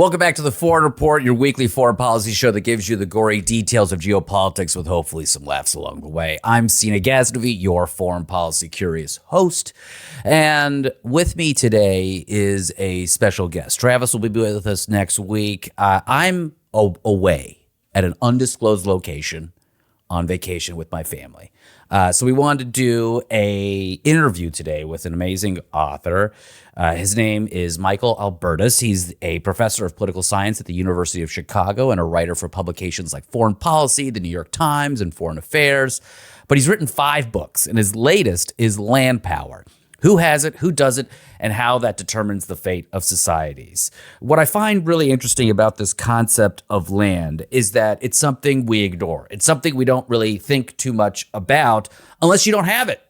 Welcome back to the Foreign Report, your weekly foreign policy show that gives you the gory details of geopolitics with hopefully some laughs along the way. I'm Seena Ghaznavi, your foreign policy curious host. And with me today is a special guest. Travis will be with us next week. I'm away at an undisclosed location on vacation with my family. So we wanted to do a interview today with an amazing author. His name is Michael Albertus. He's a professor of political science at the University of Chicago and a writer for publications like Foreign Policy, the New York Times, and Foreign Affairs. But he's written 5 books, and his latest is Land Power: Who Has It, Who Does It, and How That Determines the Fate of Societies. What I find really interesting about this concept of land is that it's something we ignore. It's something we don't really think too much about unless you don't have it.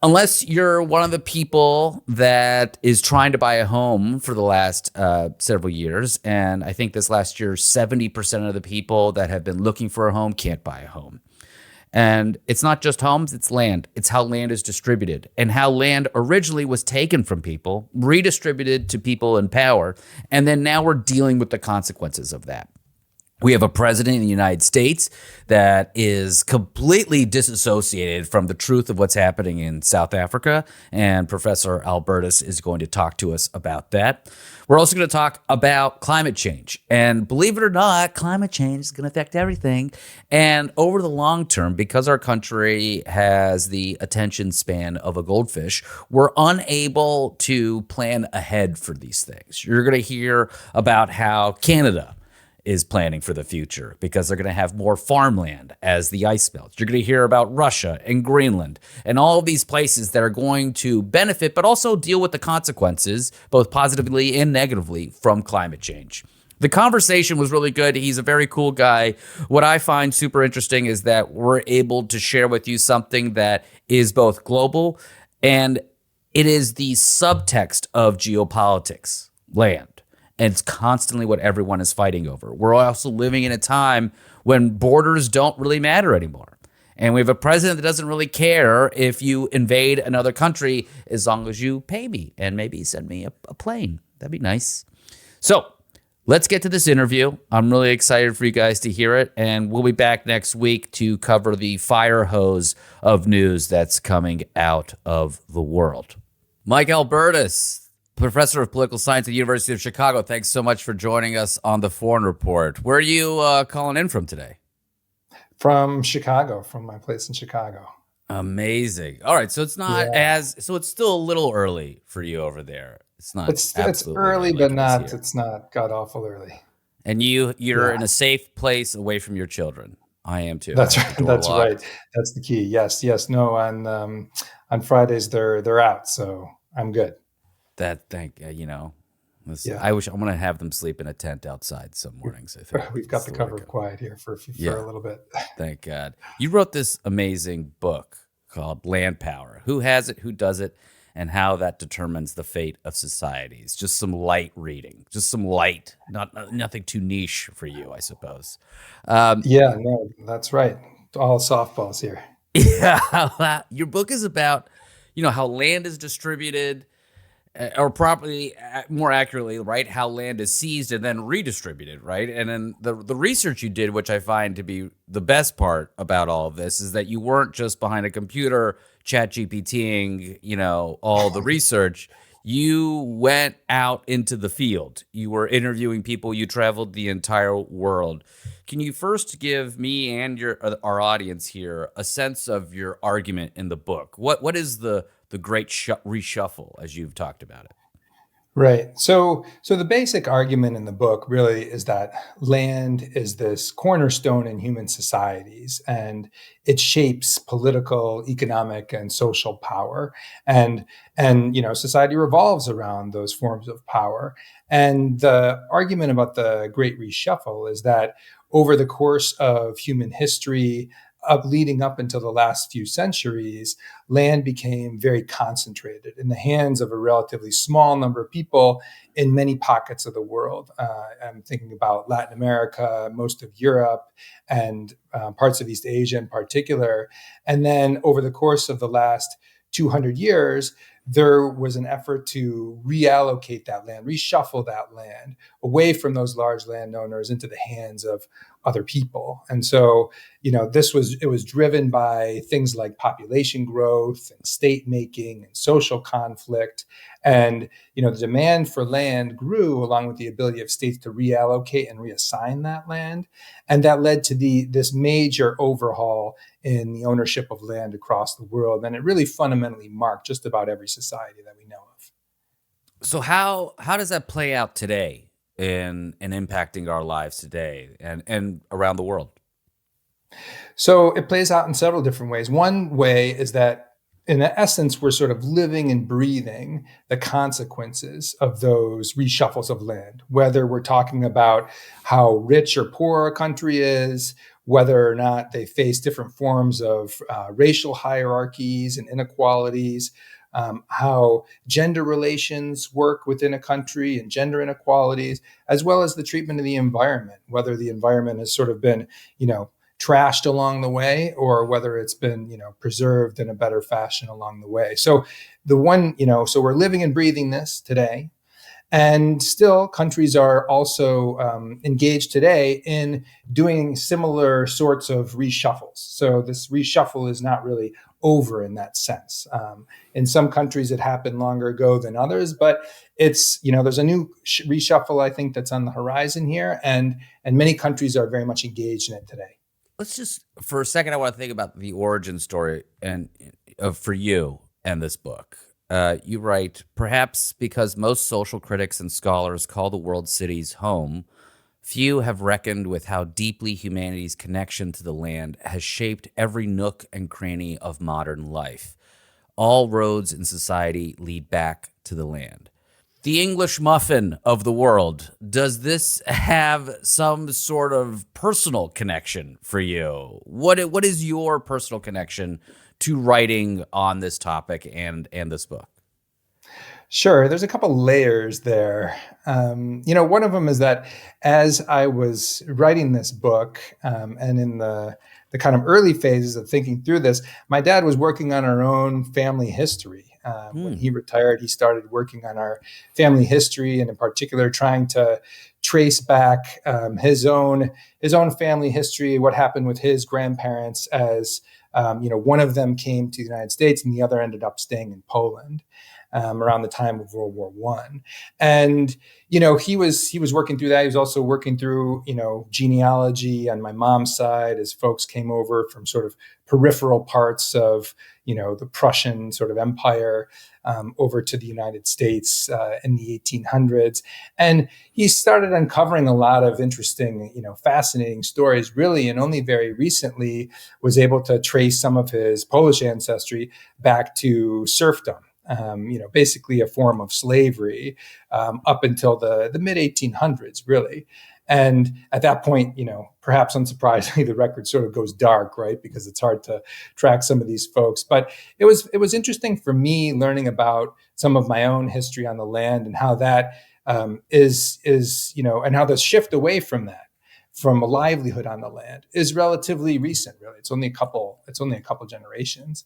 Unless you're one of the people that is trying to buy a home for the last several years. And I think this last year, 70% of the people that have been looking for a home can't buy a home. And it's not just homes, it's land. It's how land is distributed and how land originally was taken from people, redistributed to people in power, and then now we're dealing with the consequences of that. We have a president in the United States that is completely disassociated from the truth of what's happening in South Africa, and Professor Albertus is going to talk to us about that. We're also going to talk about climate change. And believe it or not, climate change is going to affect everything. And over the long term, because our country has the attention span of a goldfish, we're unable to plan ahead for these things. You're going to hear about how Canada is planning for the future because they're going to have more farmland as the ice melts. You're going to hear about Russia and Greenland and all of these places that are going to benefit, but also deal with the consequences, both positively and negatively, from climate change. The conversation was really good. He's a very cool guy. What I find super interesting is that we're able to share with you something that is both global and it is the subtext of geopolitics, land. And it's constantly what everyone is fighting over. We're also living in a time when borders don't really matter anymore. And we have a president that doesn't really care if you invade another country as long as you pay me and maybe send me a plane. That'd be nice. So let's get to this interview. I'm really excited for you guys to hear it. And we'll be back next week to cover the fire hose of news that's coming out of the world. Mike Albertus, professor of political science at the University of Chicago, thanks so much for joining us on the Foreign Report. Where are you calling in from today? From Chicago, from my place in Chicago. Amazing. All right, so it's not so it's still a little early for you over there. It's not. It's early, but not. It's not god awful early. And you're in a safe place away from your children. I am too. That's right. That's right. That's the key. Yes. No. On Fridays they're out, so I'm good. I wish I'm going to have them sleep in a tent outside some mornings. I think we've got the cover of quiet here for a little bit. Thank God. You wrote this amazing book called Land Power: Who Has It, Who Does It, and How That Determines the Fate of Societies. Just some light reading, just some light, nothing too niche for you, I suppose. No, that's right. All softballs here. Yeah, your book is about, how land is distributed. Or properly, more accurately, right, how land is seized and then redistributed, right? And then the research you did, which I find to be the best part about all of this, is that you weren't just behind a computer chat GPTing, all the research. You went out into the field. You were interviewing people. You traveled the entire world. Can you first give me and our audience here a sense of your argument in the book? What is the Great Reshuffle, as you've talked about it? Right. So the basic argument in the book really is that land is this cornerstone in human societies, and it shapes political, economic, and social power. And society revolves around those forms of power. And the argument about the Great Reshuffle is that over the course of human history, leading up until the last few centuries, land became very concentrated in the hands of a relatively small number of people in many pockets of the world. I'm thinking about Latin America, most of Europe, and parts of East Asia in particular. And then over the course of the last 200 years, there was an effort to reallocate that land, reshuffle that land away from those large landowners into the hands of other people. And so, it was driven by things like population growth and state making and social conflict. And, the demand for land grew along with the ability of states to reallocate and reassign that land. And that led to this major overhaul in the ownership of land across the world. And it really fundamentally marked just about every society that we know of. So how does that play out today in impacting our lives today and around the world? So it plays out in several different ways. One way is that in essence, we're sort of living and breathing the consequences of those reshuffles of land, whether we're talking about how rich or poor a country is, whether or not they face different forms of racial hierarchies and inequalities, how gender relations work within a country and gender inequalities, as well as the treatment of the environment, whether the environment has sort of been, trashed along the way, or whether it's been, preserved in a better fashion along the way. So so we're living and breathing this today. And still, countries are also engaged today in doing similar sorts of reshuffles. So this reshuffle is not really over in that sense. In some countries, it happened longer ago than others, but it's, there's a new reshuffle, I think, that's on the horizon here, and many countries are very much engaged in it today. Let's just, for a second, I want to think about the origin story for you and this book. You write, perhaps because most social critics and scholars call the world cities home, few have reckoned with how deeply humanity's connection to the land has shaped every nook and cranny of modern life. All roads in society lead back to the land. The English muffin of the world, does this have some sort of personal connection for you? What is your personal connection to writing on this topic and this book? Sure. There's a couple layers there. One of them is that as I was writing this book, and in the kind of early phases of thinking through this, my dad was working on our own family history. When he retired, he started working on our family history, and in particular, trying to trace back his own family history, what happened with his grandparents as one of them came to the United States and the other ended up staying in Poland. Around the time of World War I. And, he was working through that. He was also working through, genealogy on my mom's side as folks came over from sort of peripheral parts of, the Prussian sort of empire over to the United States in the 1800s. And he started uncovering a lot of interesting, fascinating stories, really, and only very recently was able to trace some of his Polish ancestry back to serfdom. Basically a form of slavery up until the mid 1800s, really. And at that point, perhaps unsurprisingly, the record sort of goes dark, right? Because it's hard to track some of these folks. But it was interesting for me learning about some of my own history on the land and how that is and how the shift away from that, from a livelihood on the land, is relatively recent. Really, it's only a couple generations.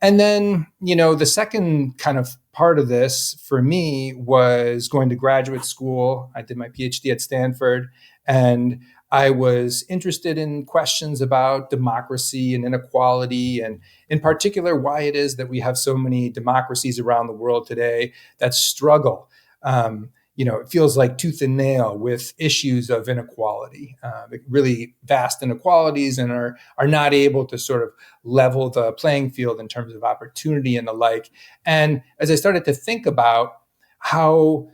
And then, the second kind of part of this for me was going to graduate school. I did my PhD at Stanford, and I was interested in questions about democracy and inequality, and in particular, why it is that we have so many democracies around the world today that struggle. It feels like tooth and nail with issues of inequality, really vast inequalities, and are not able to sort of level the playing field in terms of opportunity and the like. And as I started to think about how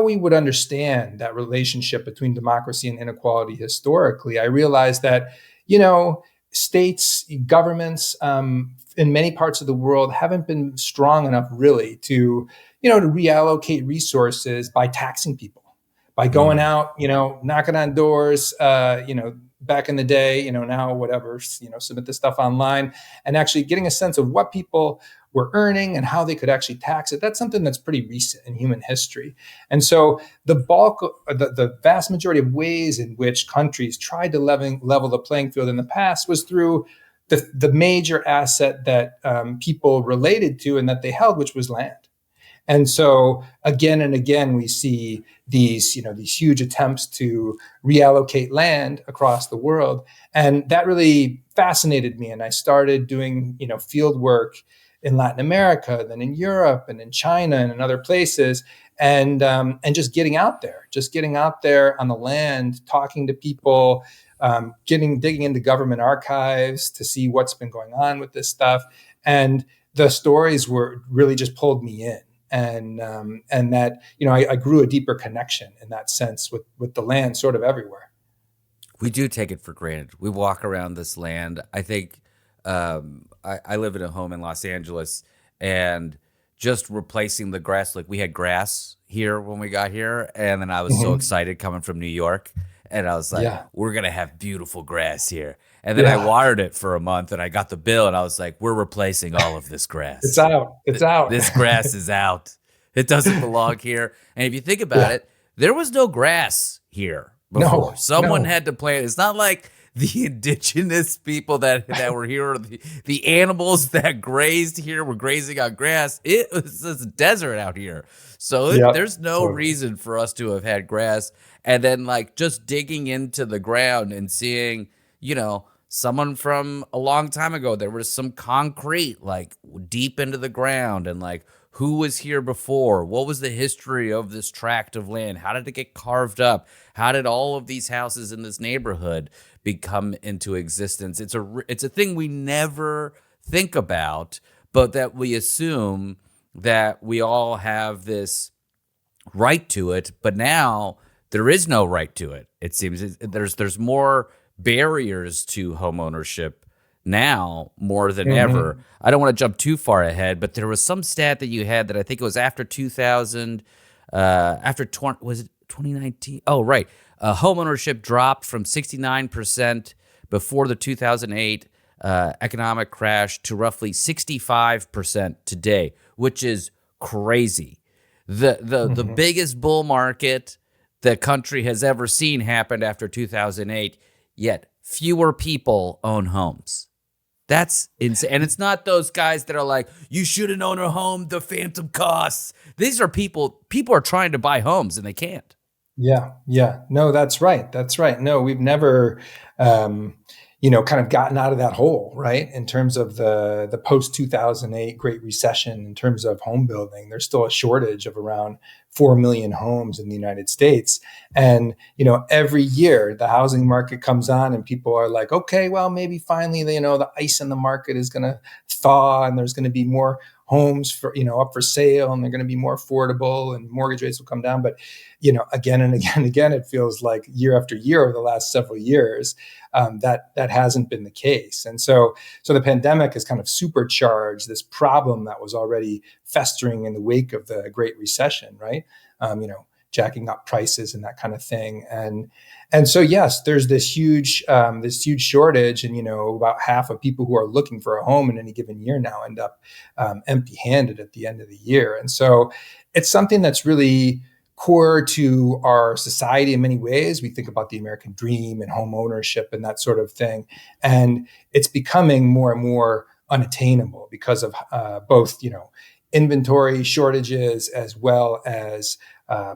we would understand that relationship between democracy and inequality historically, I realized that, states, governments in many parts of the world haven't been strong enough really to reallocate resources by taxing people, by going out, knocking on doors, back in the day, now whatever, submit this stuff online and actually getting a sense of what people were earning and how they could actually tax it. That's something that's pretty recent in human history. And so the vast majority of ways in which countries tried to level the playing field in the past was through the major asset that people related to and that they held, which was land. And so again and again, we see these huge attempts to reallocate land across the world. And that really fascinated me. And I started doing, field work in Latin America, then in Europe and in China and in other places. And just getting out there on the land, talking to people, digging into government archives to see what's been going on with this stuff. And the stories were really just pulled me in. And that, I grew a deeper connection in that sense with the land sort of everywhere. We do take it for granted. We walk around this land. I think I live in a home in Los Angeles, and just replacing the grass, like we had grass here when we got here, and then I was so excited coming from New York, and I was like, we're going to have beautiful grass here. And then I watered it for a month, and I got the bill, and I was like, we're replacing all of this grass. It's out. It's out. This grass is out. It doesn't belong here. And if you think about it, there was no grass here before. Someone had to plant. It's not like the indigenous people that were here, the animals that grazed here were grazing on grass. It was a desert out here. So there's no reason for us to have had grass. And then like just digging into the ground and seeing, someone from a long time ago, there was some concrete like deep into the ground, and like who was here before? What was the history of this tract of land? How did it get carved up? How did all of these houses in this neighborhood become into existence? It's a thing we never think about, but that we assume that we all have this right to it. But now there is no right to it. It seems there's more barriers to homeownership now more than ever. I don't want to jump too far ahead, but there was some stat that you had that I think it was after 2000, was it 2019? Oh, right. Homeownership dropped from 69% before the 2008 economic crash to roughly 65% today, which is crazy. The biggest bull market the country has ever seen happened after 2008, yet fewer people own homes. That's insane. And it's not those guys that are like, you shouldn't own a home, the phantom costs. These are people are trying to buy homes and they can't. Yeah. No, that's right. No, we've never, kind of gotten out of that hole, right? In terms of the post-2008 Great Recession, in terms of home building, there's still a shortage of around 4 million homes in the United States. And, every year the housing market comes on and people are like, okay, well, maybe finally, the ice in the market is going to thaw and there's going to be more homes for, up for sale, and they're going to be more affordable and mortgage rates will come down. But, again and again and again, it feels like year after year over the last several years, that hasn't been the case. And so the pandemic has kind of supercharged this problem that was already festering in the wake of the Great Recession, right? Jacking up prices and that kind of thing. And so, yes, there's this huge shortage, and, about half of people who are looking for a home in any given year now end up empty-handed at the end of the year. And so it's something that's really core to our society in many ways. We think about the American dream and home ownership and that sort of thing. And it's becoming more and more unattainable because of both, inventory shortages as well as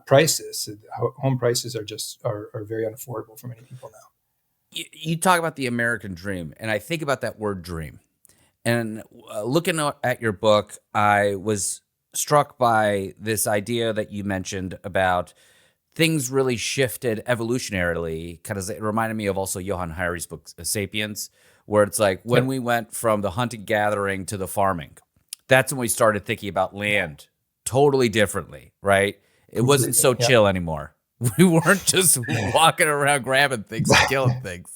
prices. Home prices are very unaffordable for many people now. You talk about the American dream, and I think about that word dream. And looking at your book, I was struck by this idea that you mentioned about things really shifted evolutionarily. Kind of, it reminded me of also Johann Hari's book, Sapiens, where it's like when we went from the hunting gathering to the farming, that's when we started thinking about land totally differently, right? It wasn't so chill anymore. We weren't just walking around grabbing things and killing things.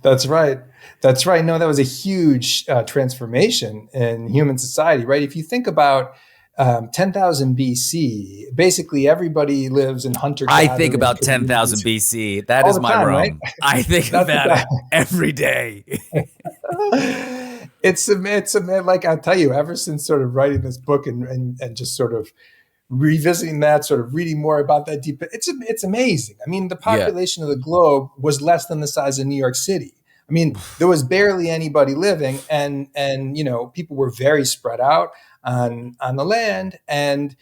That's right. No, that was a huge transformation in human society, right? If you think about 10,000 BC, basically everybody lives in hunter-gathering. I think about 10,000 BC. That is my realm. Right? I think about it every day. It's like I'll tell you, ever since sort of writing this book and just sort of revisiting that, sort of reading more about that it's amazing. I mean, the population of the globe was less than the size of New York City I mean, there was barely anybody living, and people were very spread out on the land, and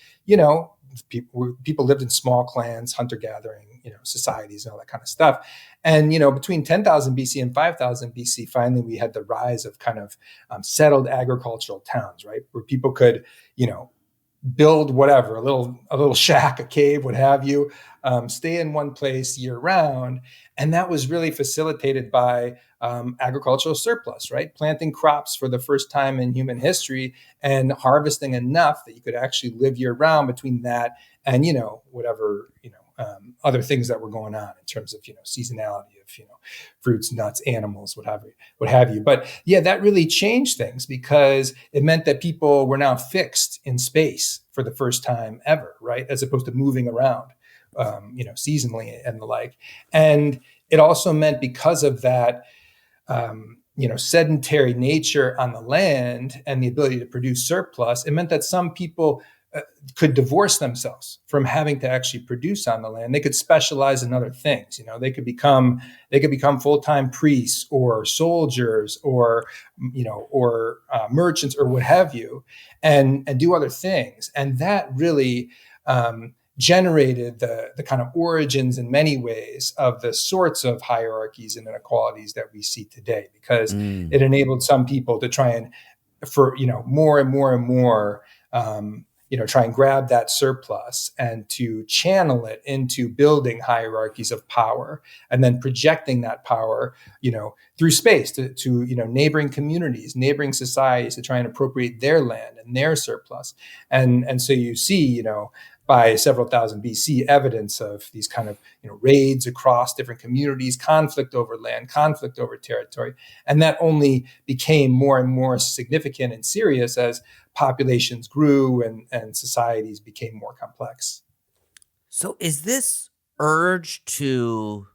people lived in small clans, hunter gathering, societies and all that kind of stuff. And between 10,000 BC and 5,000 BC, finally we had the rise of kind of settled agricultural towns, right, where people could build whatever, a little shack, a cave, what have you, stay in one place year round. And that was really facilitated by agricultural surplus, right? Planting crops for the first time in human history and harvesting enough that you could actually live year round between that and, whatever, other things that were going on in terms of, seasonality of, fruits, nuts, animals, what have you. But yeah, that really changed things because it meant that people were now fixed in space for the first time ever, right? As opposed to moving around, seasonally and the like. And it also meant because of that, sedentary nature on the land and the ability to produce surplus, it meant that some people could divorce themselves from having to actually produce on the land. They could specialize in other things. They could become full-time priests or soldiers or merchants or what have you, and do other things. And that really generated the kind of origins in many ways of the sorts of hierarchies and inequalities that we see today, because it enabled some people to try and, for more and more and more, try and grab that surplus and to channel it into building hierarchies of power and then projecting that power, through space to neighboring communities, neighboring societies, to try and appropriate their land and their surplus. And so you see, by several thousand BC, evidence of these kind of raids across different communities, conflict over land, conflict over territory. And that only became more and more significant and serious as populations grew and societies became more complex. So is this urge to,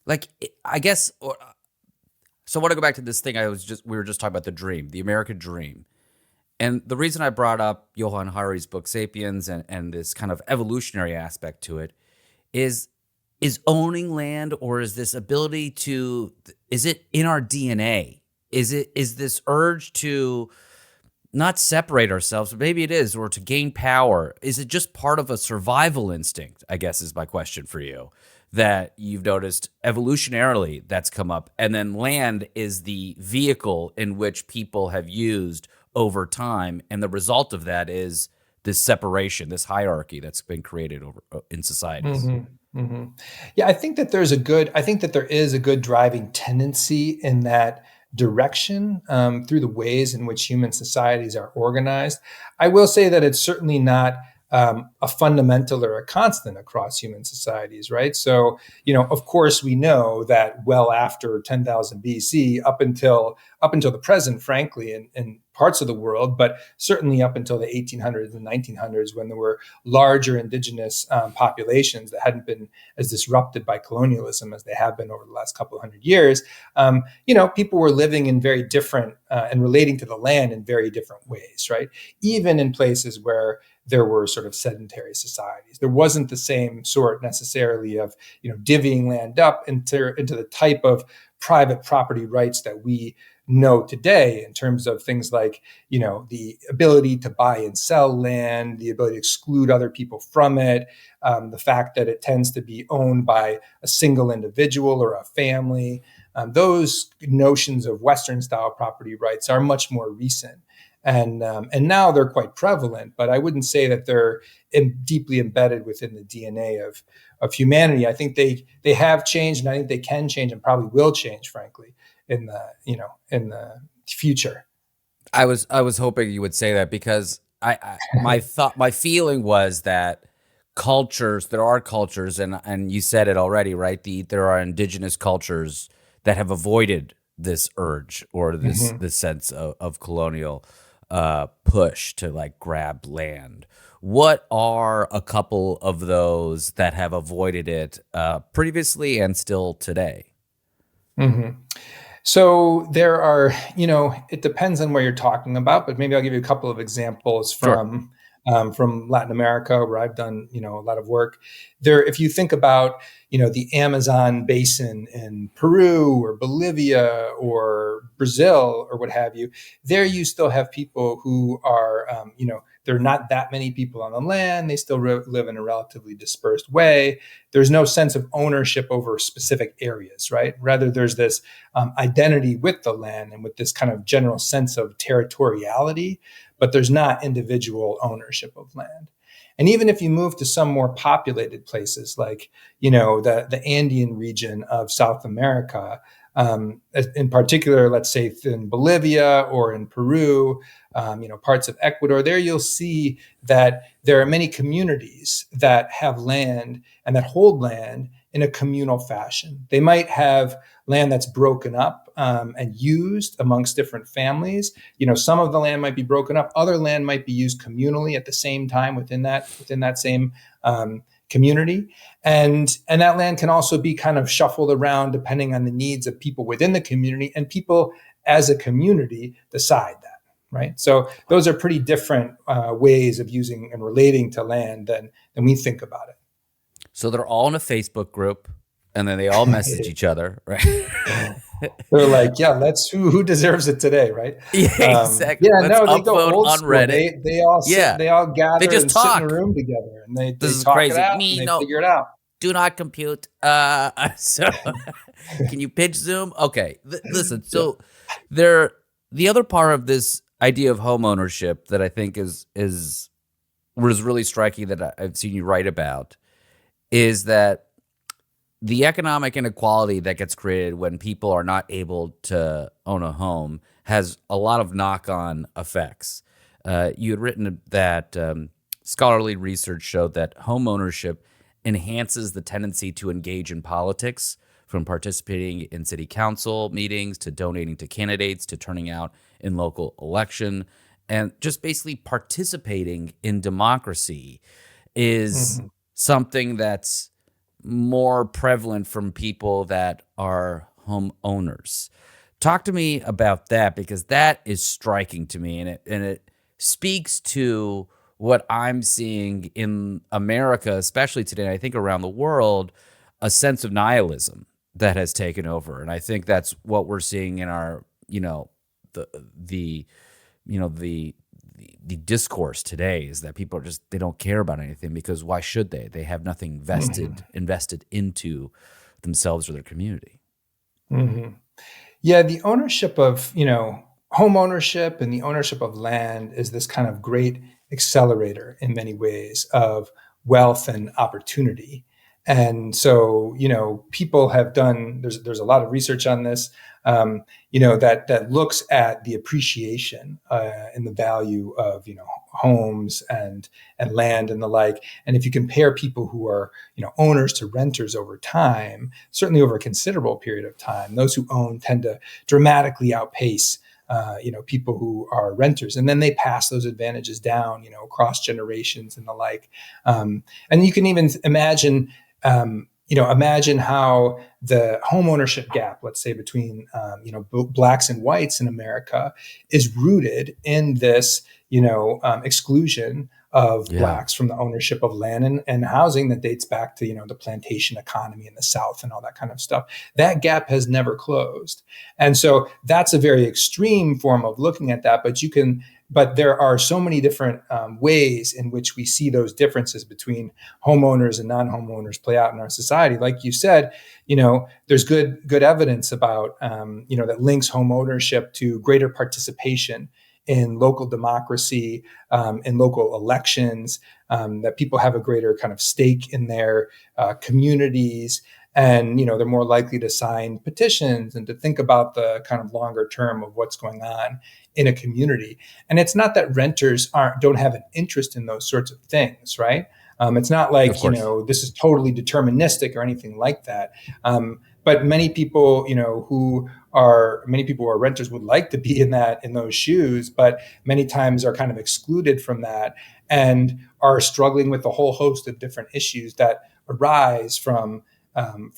like, I guess, so I want to go back to this thing we were just talking about, the dream, the American dream. And the reason I brought up Johann Hari's book Sapiens and this kind of evolutionary aspect to it is owning land, or is this ability to, is it in our DNA? Is this urge to not separate ourselves, but maybe it is, or to gain power? Is it just part of a survival instinct, I guess is my question for you, that you've noticed evolutionarily that's come up, and then land is the vehicle in which people have used over time, and the result of that is this separation, this hierarchy that's been created over in societies? Mm-hmm. Mm-hmm. Yeah, I think that there is a good driving tendency in that direction, through the ways in which human societies are organized. I will say that it's certainly not a fundamental or a constant across human societies, right? So, of course, we know that well after 10,000 BC, up until the present, frankly, in parts of the world, but certainly up until the 1800s and 1900s, when there were larger indigenous populations that hadn't been as disrupted by colonialism as they have been over the last couple of hundred years, people were living in very different and relating to the land in very different ways, right? Even in places where there were sort of sedentary societies, there wasn't the same sort necessarily of divvying land up into the type of private property rights that we know today, in terms of things like the ability to buy and sell land, the ability to exclude other people from it, the fact that it tends to be owned by a single individual or a family. Those notions of Western style property rights are much more recent. And now they're quite prevalent, but I wouldn't say that they're deeply embedded within the DNA of humanity. I think they have changed, and I think they can change and probably will change, frankly, in the future. I was hoping you would say that, because my feeling was that there are cultures, and you said it already, right? There are indigenous cultures that have avoided this urge or this sense of colonial push to like grab land. What are a couple of those that have avoided it previously and still today? Mm-hmm. So there are, it depends on where you're talking about, but maybe I'll give you a couple of examples from from Latin America, where I've done, a lot of work there. If you think about, the Amazon basin in Peru or Bolivia or Brazil or what have you, there you still have people who are, there are not that many people on the land. They still live in a relatively dispersed way. There's no sense of ownership over specific areas, right? Rather, there's this identity with the land and with this kind of general sense of territoriality, but there's not individual ownership of land. And even if you move to some more populated places, like, the Andean region of South America, in particular, let's say in Bolivia or in Peru, parts of Ecuador, there you'll see that there are many communities that have land and that hold land in a communal fashion. They might have land that's broken up and used amongst different families. Some of the land might be broken up. Other land might be used communally at the same time within that same community. And that land can also be kind of shuffled around depending on the needs of people within the community, and people as a community decide that, right? So those are pretty different ways of using and relating to land than we think about it. So they're all in a Facebook group, and then they all message each other, right? They're like, yeah, let's who deserves it today, right? Yeah, exactly. Yeah, let's no, they go old on school. Reddit. They all sit, they all gather They just and talk. sit in a room together, and they This is talk crazy. it out and they figure it out. Do not compute. So can you pitch Zoom? Okay, listen. So the other part of this idea of home ownership that I think was really striking that I've seen you write about is that the economic inequality that gets created when people are not able to own a home has a lot of knock-on effects. You had written that scholarly research showed that home ownership enhances the tendency to engage in politics, from participating in city council meetings to donating to candidates to turning out in local election, and just basically participating in democracy is something that's more prevalent from people that are homeowners. Talk to me about that, because that is striking to me, and it speaks to what I'm seeing in America, especially today, and I think around the world, a sense of nihilism that has taken over. And I think that's what we're seeing in our, the discourse today, is that people are just, they don't care about anything, because why should they? They have nothing invested into themselves or their community. Yeah, the ownership of, home ownership and the ownership of land is this kind of great accelerator in many ways of wealth and opportunity. And so, people have done, there's a lot of research on this, that looks at the appreciation and the value of, homes and land and the like. And if you compare people who are, owners to renters over time, certainly over a considerable period of time, those who own tend to dramatically outpace people who are renters, and then they pass those advantages down, across generations and the like. And you can even imagine, imagine how the homeownership gap, let's say between, blacks and whites in America, is rooted in this, exclusion of blacks from the ownership of land and housing that dates back to, the plantation economy in the South and all that kind of stuff. That gap has never closed. And so that's a very extreme form of looking at that, but there are so many different ways in which we see those differences between homeowners and non-homeowners play out in our society. Like you said, there's good evidence about, that links homeownership to greater participation in local democracy, in local elections, that people have a greater kind of stake in their communities. And, they're more likely to sign petitions and to think about the kind of longer term of what's going on in a community. And it's not that renters don't have an interest in those sorts of things, right? It's not like, this is totally deterministic or anything like that. But many people, who are renters would like to be in those shoes, but many times are kind of excluded from that and are struggling with a whole host of different issues that arise from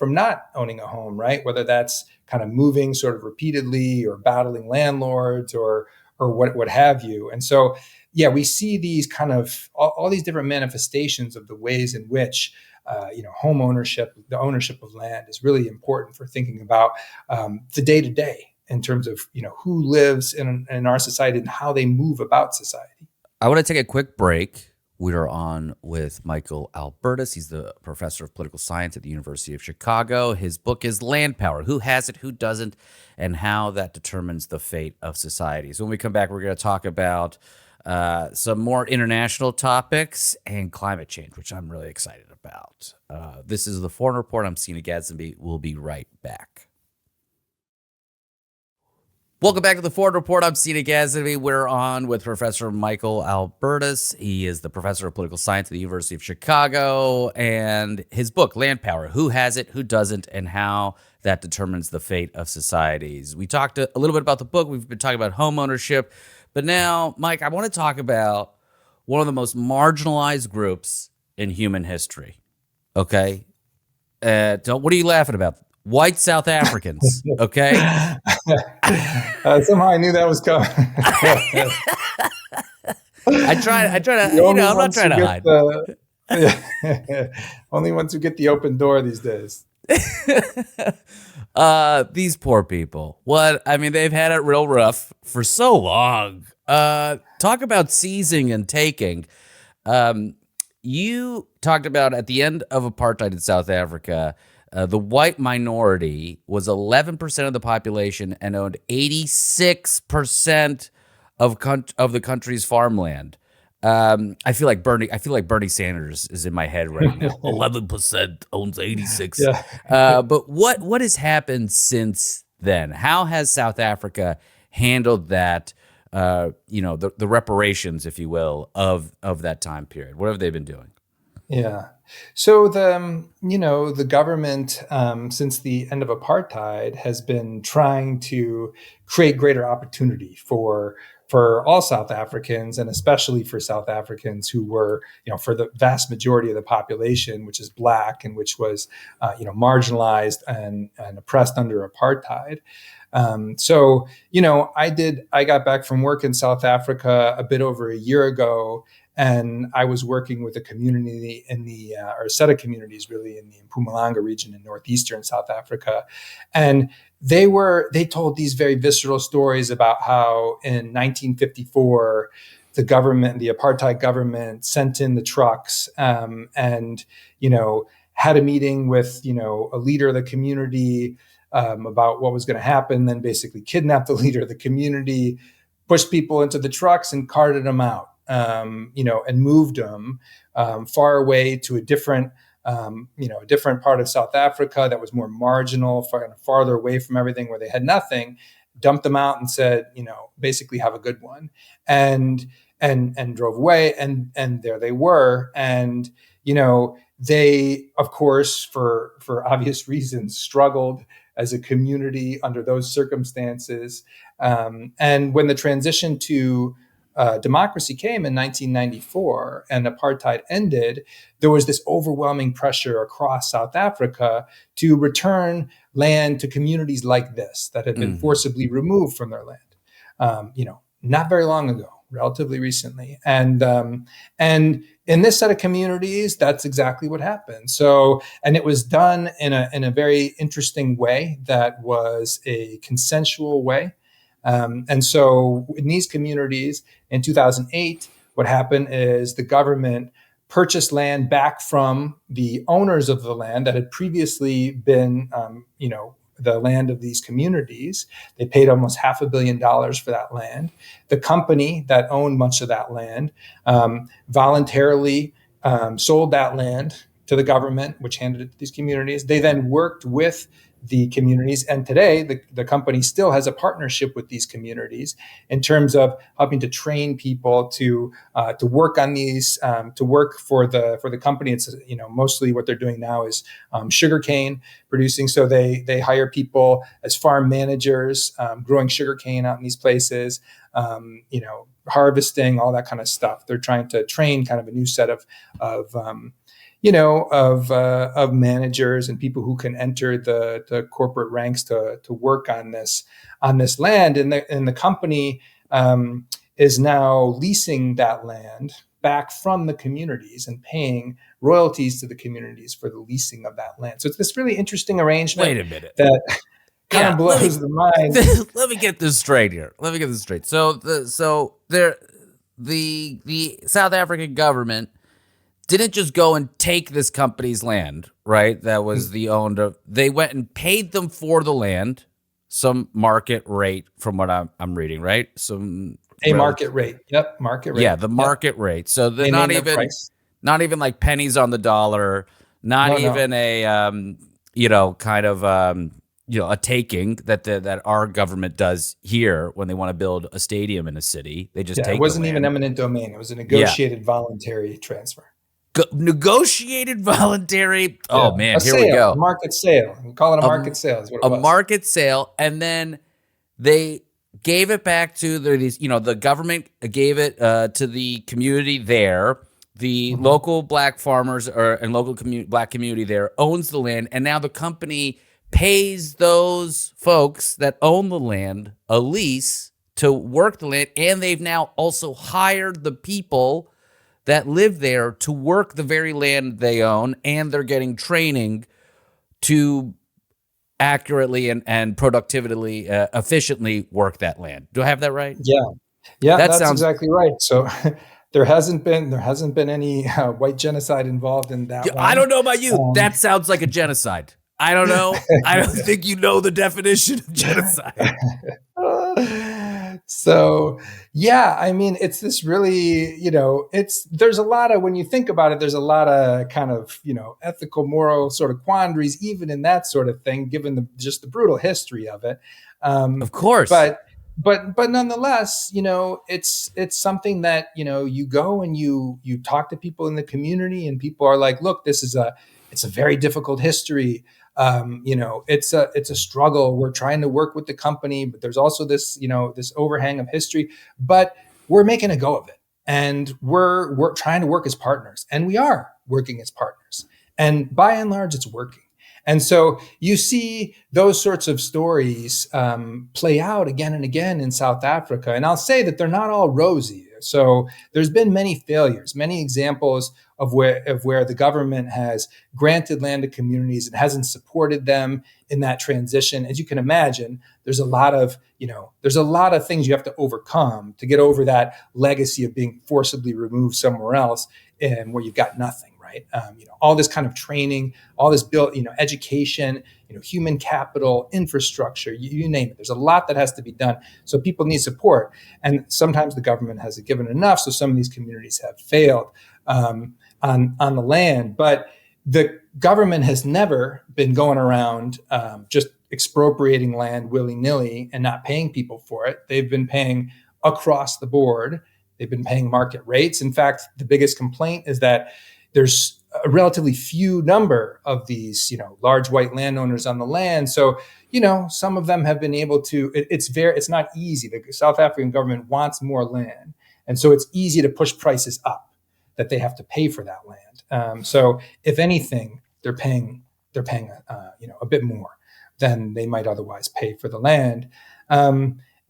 not owning a home, right? Whether that's kind of moving sort of repeatedly or battling landlords or what have you. And so, yeah, we see these kind of all these different manifestations of the ways in which home ownership, the ownership of land, is really important for thinking about the day to day in terms of who lives in our society and how they move about society. I want to take a quick break. We are on with Michael Albertus. He's the professor of political science at the University of Chicago. His book is Land Power: Who Has It, Who Doesn't, and How That Determines the Fate of Societies. When we come back, we're going to talk about some more international topics and climate change, which I'm really excited about. This is the Foreign Report. I'm Seena Ghaznavi. We'll be right back. Welcome back to the Foreign Report. I'm Seena Ghaznavi. We're on with Professor Michael Albertus. He is the professor of political science at the University of Chicago, and his book, Land Power: Who Has It, Who Doesn't, and How That Determines the Fate of Societies. We talked a little bit about the book. We've been talking about home ownership, but now, Mike, I want to talk about one of the most marginalized groups in human history. Okay? What are you laughing about? White South Africans, okay? Somehow I knew that was coming. I try to, I'm not trying to hide. Only ones who get the open door these days. These poor people. They've had it real rough for so long. Talk about seizing and taking. You talked about at the end of apartheid in South Africa, the white minority was 11% of the population and owned 86% of the country's farmland. I feel like Bernie Sanders is in my head right now. 11% owns 86. Yeah. But what has happened since then? How has South Africa handled that? The reparations, if you will, of that time period. What have they been doing? Yeah. So the government, since the end of apartheid, has been trying to create greater opportunity for all South Africans, and especially for South Africans who were, for the vast majority of the population, which is Black and which was, marginalized and oppressed under apartheid. I got back from work in South Africa a bit over a year ago, and I was working with a community or a set of communities really in the Mpumalanga region in northeastern South Africa. And they told these very visceral stories about how in 1954, the apartheid government sent in the trucks, and, had a meeting with, a leader of the community, about what was going to happen, then basically kidnapped the leader of the community, pushed people into the trucks and carted them out, and moved them far away to a different part of South Africa that was more marginal, farther away from everything, where they had nothing, dumped them out and said, basically have a good one, and drove away. And there they were. And, they, of course, for obvious reasons, struggled as a community under those circumstances. And when the transition to democracy came in 1994 and apartheid ended, there was this overwhelming pressure across South Africa to return land to communities like this that had been forcibly removed from their land, not very long ago, relatively recently. And in this set of communities, that's exactly what happened. So, and it was done in a very interesting way that was a consensual way. And so in these communities in 2008, what happened is the government purchased land back from the owners of the land that had previously been, the land of these communities. They paid almost $500 million for that land. The company that owned much of that land voluntarily sold that land to the government, which handed it to these communities. They then worked with the communities. And today, the company still has a partnership with these communities in terms of helping to train people to work on these, to work for the company. It's mostly what they're doing now is sugarcane producing. So they hire people as farm managers, growing sugarcane out in these places, harvesting, all that kind of stuff. They're trying to train kind of a new set of managers and people who can enter the corporate ranks to work on this land. And the company is now leasing that land back from the communities and paying royalties to the communities for the leasing of that land. So it's this really interesting arrangement. Wait a minute. That kind of blows the mind. Let me get this straight here. So the South African government didn't just go and take this company's land, right? That was the owned of. They went and paid them for the land, some market rate from what I'm reading, right? Market rate. Yep, market rate. Yeah, the market rate. So they're not even like pennies on the dollar, not even a a taking that our government does here when they want to build a stadium in a city. They just take. It wasn't even eminent domain. It was a negotiated voluntary transfer. Negotiated voluntary. Oh man, here we go. A market sale. We call it a market sale. Is what it was. A market sale, and then they gave it back to the government gave it to the community there. The local black farmers and local black community there owns the land, and now the company pays those folks that own the land a lease to work the land, and they've now also hired the people that live there to work the very land they own, and they're getting training to accurately and efficiently work that land. Do I have that right? Yeah, that's exactly right. So there hasn't been any white genocide involved in that one. I don't know about you. That sounds like a genocide. I don't know. I don't think you know the definition of genocide. So, yeah, I mean, it's this really, there's a lot of, when you think about it, there's a lot of kind of, ethical, moral sort of quandaries, even in that sort of thing, given just the brutal history of it. Of course. But nonetheless, it's something that, you go and you talk to people in the community, and people are like, look, it's a very difficult history. It's a struggle. We're trying to work with the company, but there's also this, this overhang of history, but we're making a go of it. And we're trying to work as partners, and we are working as partners. And by and large, it's working. And so you see those sorts of stories play out again and again in South Africa. And I'll say that they're not all rosy. So there's been many failures, many examples of where the government has granted land to communities and hasn't supported them in that transition. As you can imagine, there's a lot of things you have to overcome to get over that legacy of being forcibly removed somewhere else and where you've got nothing. Right? All this kind of training, all this built, education, human capital, infrastructure, you name it. There's a lot that has to be done. So people need support. And sometimes the government hasn't given enough. So some of these communities have failed on the land. But the government has never been going around just expropriating land willy-nilly and not paying people for it. They've been paying across the board. They've been paying market rates. In fact, the biggest complaint is that there's a relatively few number of these, large white landowners on the land. So, some of them have been able to, it's not easy. The South African government wants more land. And so it's easy to push prices up that they have to pay for that land. So if anything, they're paying a bit more than they might otherwise pay for the land.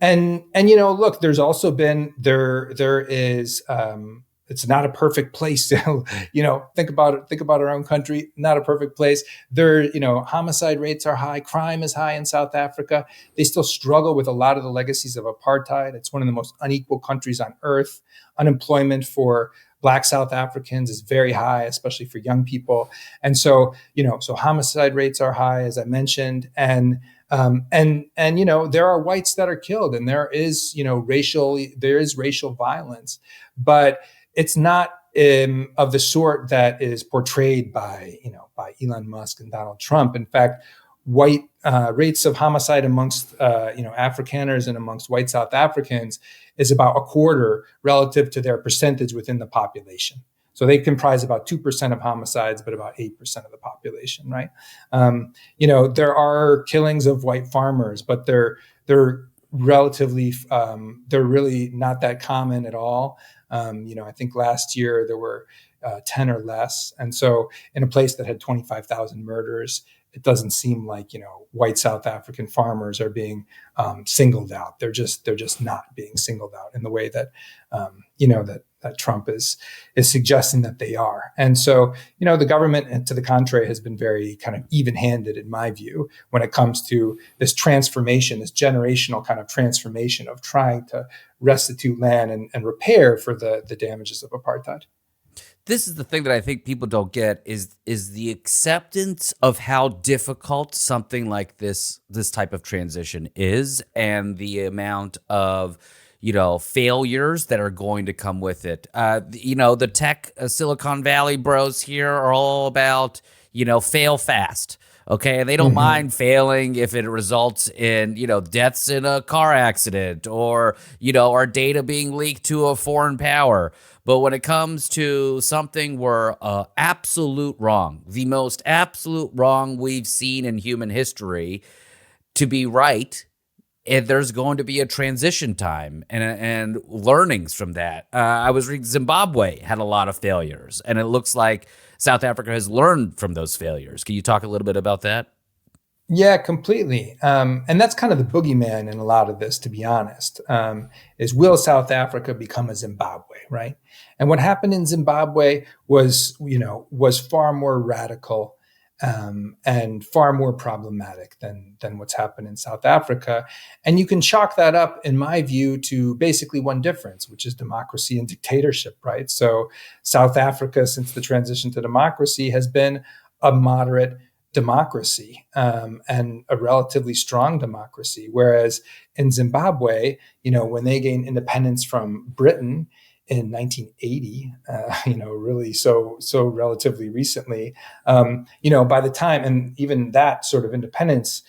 Look, there's also been, there is, it's not a perfect place to, think about our own country, not a perfect place. Homicide rates are high. Crime is high in South Africa. They still struggle with a lot of the legacies of apartheid. It's one of the most unequal countries on earth. Unemployment for Black South Africans is very high, especially for young people. And so, so homicide rates are high, as I mentioned. And there are whites that are killed, and there is racial violence, but it's not of the sort that is portrayed by Elon Musk and Donald Trump. In fact, white rates of homicide amongst Afrikaners and amongst white South Africans is about a quarter relative to their percentage within the population. So they comprise about 2% of homicides, but about 8% of the population, right? There are killings of white farmers, but they're relatively, they're really not that common at all. I think last year there were 10 or less. And so in a place that had 25,000 murders, it doesn't seem like, white South African farmers are being singled out. They're just not being singled out in the way that that Trump is suggesting that they are. And so, the government, and to the contrary, has been very kind of even-handed, in my view, when it comes to this transformation, this generational kind of transformation of trying to restitute land and repair for the damages of apartheid. This is the thing that I think people don't get is the acceptance of how difficult something like this type of transition is, and the amount of failures that are going to come with it. The tech Silicon Valley bros here are all about fail fast. Okay, and they don't mind failing if it results in deaths in a car accident, or our data being leaked to a foreign power. But when it comes to something where absolute wrong, the most absolute wrong we've seen in human history, to be right, and there's going to be a transition time and learnings from that. I was reading Zimbabwe had a lot of failures, and it looks like South Africa has learned from those failures. Can you talk a little bit about that? Yeah, completely. And that's kind of the boogeyman in a lot of this, to be honest, is will South Africa become a Zimbabwe, right? And what happened in Zimbabwe was far more radical and far more problematic than what's happened in South Africa. And you can chalk that up, in my view, to basically one difference, which is democracy and dictatorship, right? So South Africa, since the transition to democracy, has been a moderate democracy and a relatively strong democracy. Whereas in Zimbabwe, when they gained independence from Britain in 1980, really so relatively recently, by the time, and even that sort of independence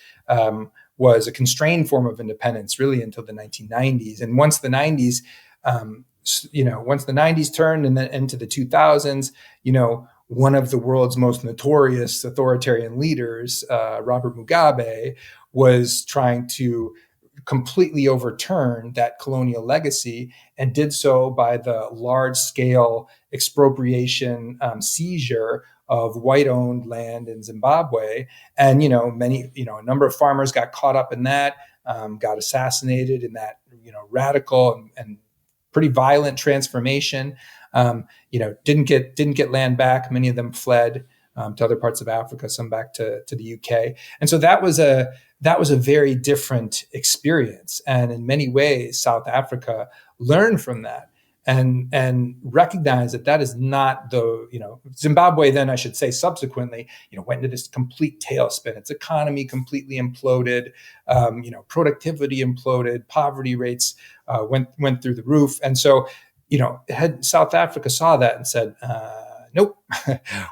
was a constrained form of independence really until the 1990s. And once the 90s, once the 90s turned and then into the 2000s, one of the world's most notorious authoritarian leaders, Robert Mugabe, was trying to completely overturn that colonial legacy, and did so by the large-scale expropriation, seizure of white-owned land in Zimbabwe. And a number of farmers got caught up in that, got assassinated in that radical and pretty violent transformation. Didn't get land back. Many of them fled to other parts of Africa, some back to the UK. And so that was a very different experience. And in many ways, South Africa learned from that and recognized that is not Zimbabwe then, I should say, subsequently, went into this complete tailspin. Its economy completely imploded, productivity imploded, poverty rates went through the roof. And so, South Africa saw that and said, nope,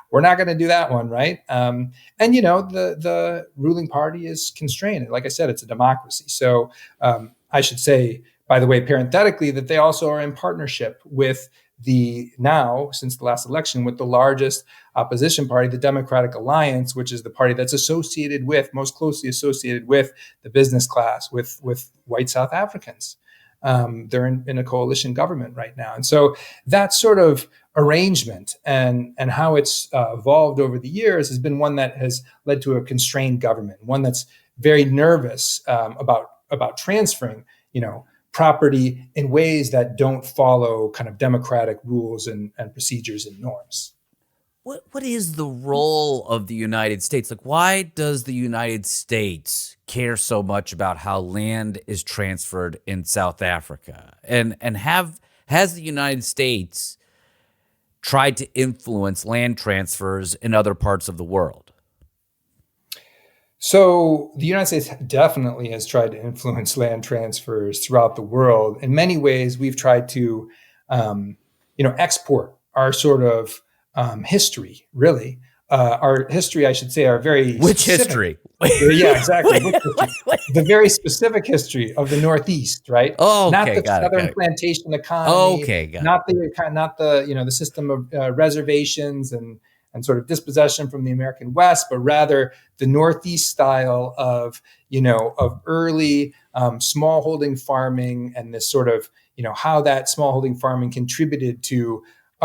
we're not going to do that one, right? And the ruling party is constrained. Like I said, it's a democracy. So I should say, by the way, parenthetically, that they also are in partnership with since the last election, with the largest opposition party, the Democratic Alliance, which is the party that's most closely associated with the business class, with white South Africans. They're in a coalition government right now. And so that sort of arrangement and how it's evolved over the years has been one that has led to a constrained government, one that's very nervous about transferring, property in ways that don't follow kind of democratic rules and procedures and norms. What is the role of the United States? Like, why does the United States care so much about how land is transferred in South Africa? And has the United States tried to influence land transfers in other parts of the world? So the United States definitely has tried to influence land transfers throughout the world. In many ways, we've tried to, export our sort of history, really. Our history, I should say, our very Which specific, history? Yeah, exactly. The very specific history of the Northeast, right? Oh, not okay, the got Southern it. plantation economy. Okay, got not the system of reservations and sort of dispossession from the American West, but rather the Northeast style of early smallholding farming, and this sort of how that smallholding farming contributed to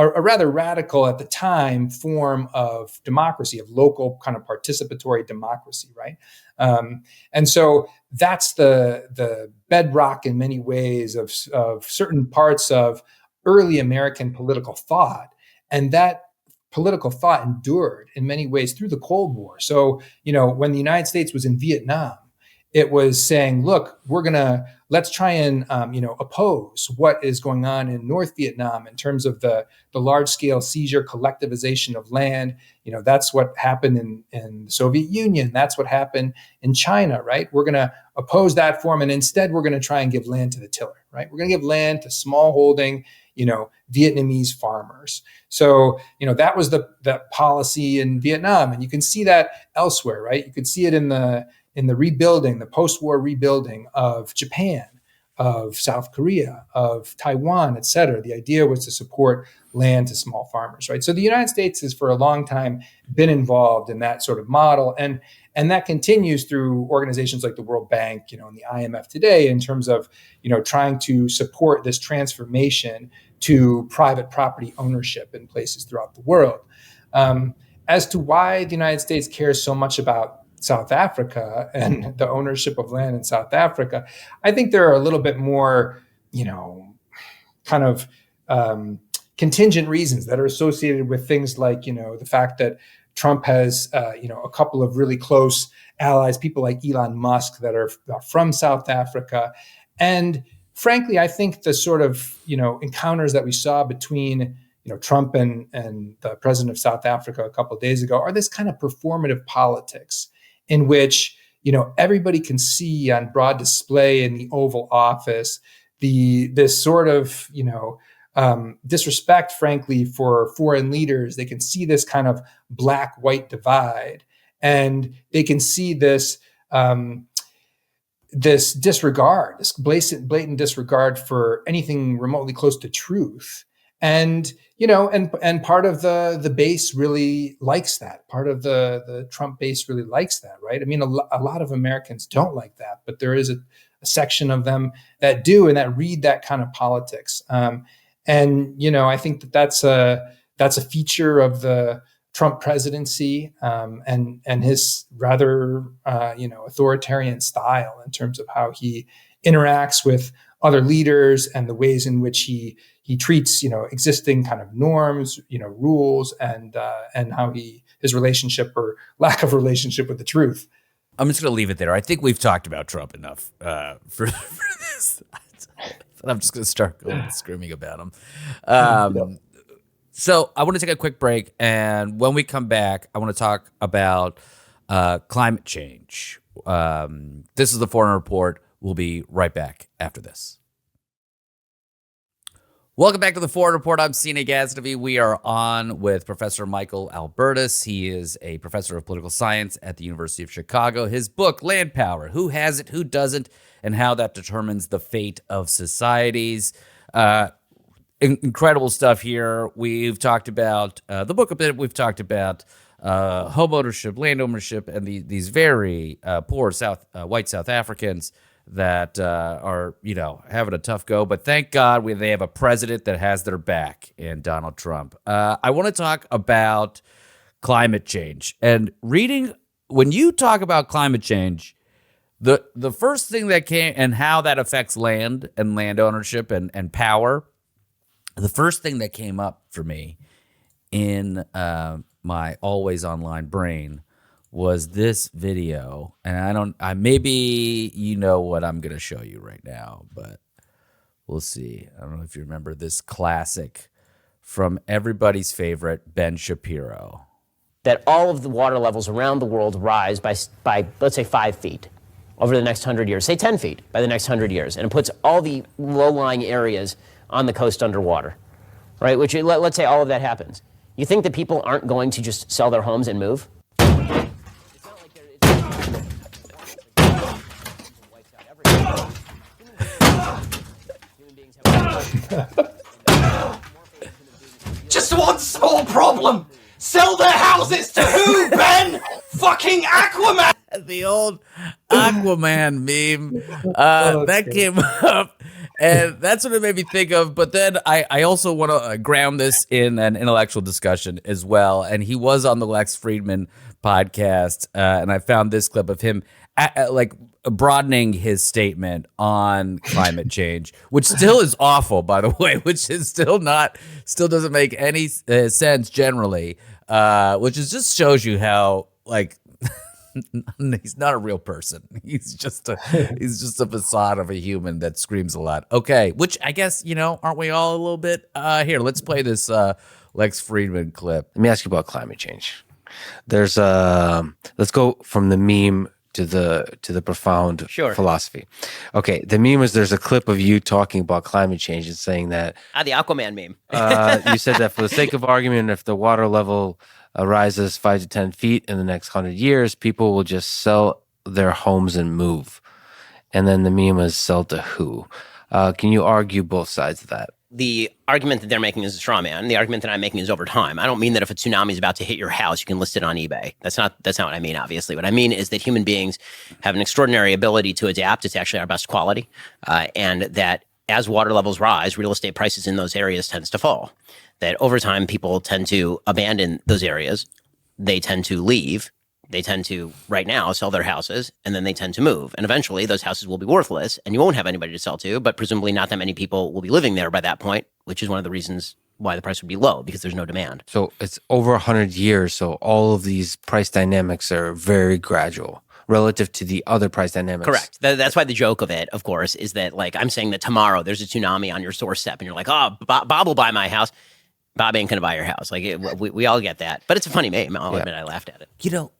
a rather radical at the time form of democracy, of local kind of participatory democracy, right? And so that's the bedrock in many ways of certain parts of early American political thought. And that political thought endured in many ways through the Cold War. So, when the United States was in Vietnam, it was saying, look, let's try and, oppose what is going on in North Vietnam in terms of the large scale seizure, collectivization of land. That's what happened in the Soviet Union. That's what happened in China, right? We're going to oppose that form. And instead, we're going to try and give land to the tiller, right? We're going to give land to smallholding, Vietnamese farmers. So, that was the policy in Vietnam. And you can see that elsewhere, right? You could see it in the rebuilding, the post-war rebuilding of Japan, of South Korea, of Taiwan, et cetera. The idea was to support land to small farmers, right? So the United States has for a long time been involved in that sort of model. And that continues through organizations like the World Bank, and the IMF today in terms of, trying to support this transformation to private property ownership in places throughout the world. As to why the United States cares so much about South Africa and the ownership of land in South Africa, I think there are a little bit more, kind of contingent reasons that are associated with things like, the fact that Trump has, a couple of really close allies, people like Elon Musk that are from South Africa. And frankly, I think the sort of, encounters that we saw between Trump and the president of South Africa a couple of days ago are this kind of performative politics in which, everybody can see on broad display in the Oval Office this sort of, disrespect, frankly, for foreign leaders. They can see this kind of black-white divide, and they can see this this disregard, this blatant disregard for anything remotely close to truth. And, and part of the base really likes that. Part of the Trump base really likes that, right? I mean, a lot of Americans don't like that, but there is a section of them that do and that read that kind of politics. And, I think that's a feature of the Trump presidency and his rather, authoritarian style in terms of how he interacts with other leaders and the ways in which he treats, existing kind of norms, rules, and how his relationship or lack of relationship with the truth. I'm just going to leave it there. I think we've talked about Trump enough for this. I'm just going to start screaming about him. So I want to take a quick break, and when we come back, I want to talk about climate change. This is the Foreign Report. We'll be right back after this. Welcome back to the Foreign Report. I'm Seena Ghaznavi. We are on with Professor Michael Albertus. He is a professor of political science at the University of Chicago. His book, Land Power, Who Has It, Who Doesn't, and How That Determines the Fate of Societies. Incredible stuff here. We've talked about the book a bit. We've talked about home ownership, land ownership, and these very poor white South Africans that are, having a tough go. But thank God they have a president that has their back in Donald Trump. I want to talk about climate change. And when you talk about climate change, the first thing that came and how that affects land and land ownership and power, the first thing that came up for me in my always online brain was this video, and maybe you know what I'm going to show you right now, but we'll see. I don't know if you remember this classic from everybody's favorite, Ben Shapiro. That all of the water levels around the world rise by let's say 5 feet over the next 100 years, say 10 feet by the next 100 years, and it puts all the low-lying areas on the coast underwater, right? Which, let's say all of that happens. You think that people aren't going to just sell their homes and move? Just one small problem. Sell their houses to who, Ben? Fucking Aquaman! The old Aquaman meme that came up, And that's what it made me think of. But then I also want to ground this in an intellectual discussion as well. And he was on the Lex Friedman podcast, and I found this clip of him like broadening his statement on climate change, which still is awful, by the way, which is still doesn't make any sense generally, which just shows you how like he's not a real person. He's just a facade of a human that screams a lot. Okay, which I guess, aren't we all a little bit? Here, let's play this Lex Friedman clip. Let me ask you about climate change. There's let's go from the meme to the profound philosophy. Okay, the meme is there's a clip of you talking about climate change and saying that the Aquaman meme. You said that for the sake of argument, if the water level rises 5 to 10 feet in the next 100 years, people will just sell their homes and move. And then the meme is sell to who? Can you argue both sides of that? The argument that they're making is a straw man. The argument that I'm making is over time. I don't mean that if a tsunami is about to hit your house, you can list it on eBay. That's not what I mean, obviously. What I mean is that human beings have an extraordinary ability to adapt. It's actually our best quality. And that as water levels rise, real estate prices in those areas tends to fall. That over time, people tend to abandon those areas. They tend to leave. They tend to, right now, sell their houses, and then they tend to move. And eventually, those houses will be worthless, and you won't have anybody to sell to, but presumably not that many people will be living there by that point, which is one of the reasons why the price would be low, because there's no demand. So it's over 100 years, so all of these price dynamics are very gradual relative to the other price dynamics. Correct. That's why the joke of it, of course, is that, like, I'm saying that tomorrow there's a tsunami on your doorstep, and you're like, oh, Bob will buy my house. Bob ain't gonna buy your house. Like we all get that, but it's a funny meme. I'll admit I laughed at it.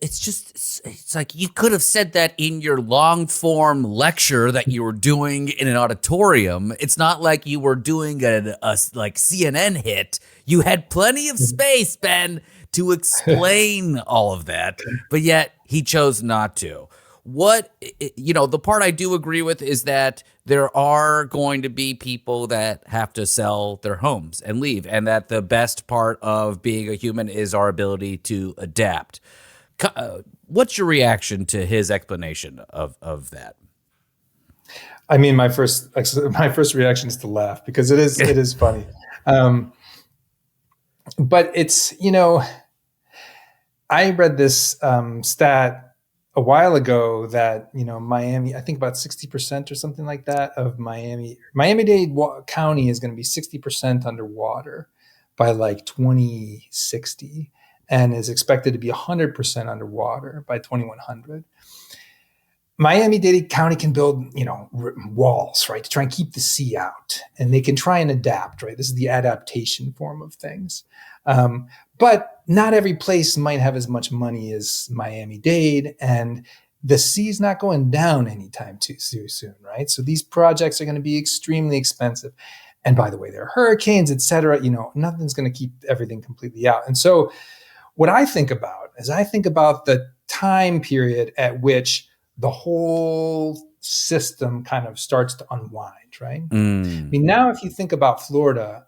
It's like you could have said that in your long form lecture that you were doing in an auditorium. It's not like you were doing a like CNN hit. You had plenty of space, Ben, to explain all of that, but yet he chose not to. The part I do agree with is that there are going to be people that have to sell their homes and leave, and that the best part of being a human is our ability to adapt. What's your reaction to his explanation of that? I mean, my first reaction is to laugh because it is funny. But it's, I read this stat a while ago that, Miami, I think about 60% or something like that of Miami-Dade County is going to be 60% underwater by like 2060 and is expected to be 100% underwater by 2100. Miami-Dade County can build, walls, right, to try and keep the sea out, and they can try and adapt, right? This is the adaptation form of things. But not every place might have as much money as Miami-Dade, and the sea's not going down anytime too soon, right? So these projects are going to be extremely expensive. And by the way, there are hurricanes, et cetera. Nothing's going to keep everything completely out. And so what I think about is the time period at which the whole system kind of starts to unwind, right? I mean, now if you think about Florida